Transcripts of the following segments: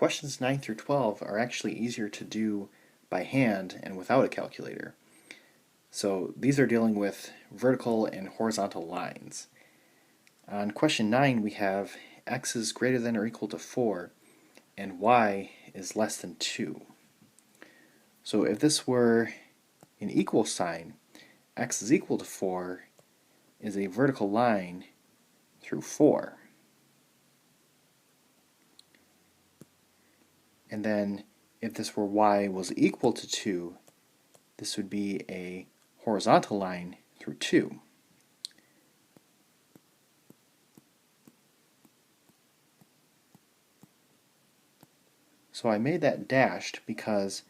Questions 9 through 12 are actually easier to do by hand and without a calculator. So these are dealing with vertical and horizontal lines. On question 9 we have x is greater than or equal to 4 and y is less than 2. So if this were an equal sign, x is equal to 4 is a vertical line through 4. And then if this were y was equal to 2, this would be a horizontal line through 2. So I made that dashed because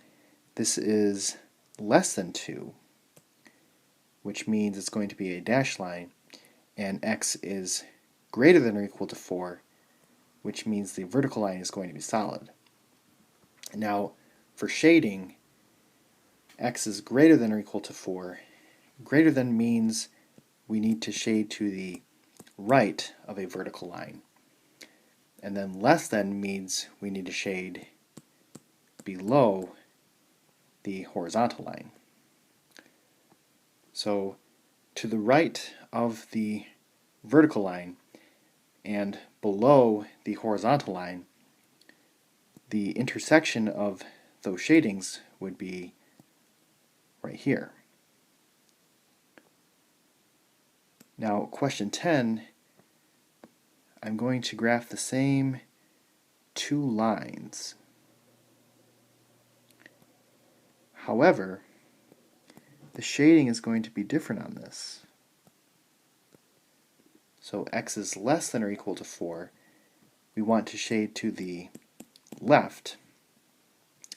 this is less than 2, which means it's going to be a dashed line, and x is greater than or equal to 4, which means the vertical line is going to be solid. Now, for shading, x is greater than or equal to 4. Greater than means we need to shade to the right of a vertical line. And then less than means we need to shade below the horizontal line. So to the right of the vertical line and below the horizontal line, the intersection of those shadings would be right here. Now, question 10, I'm going to graph the same two lines. However, the shading is going to be different on this. So x is less than or equal to 4. We want to shade to the left.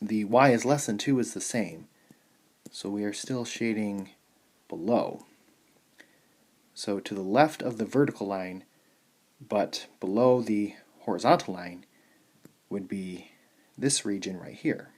The y is less than 2 is the same, so we are still shading below. So to the left of the vertical line, but below the horizontal line, would be this region right here.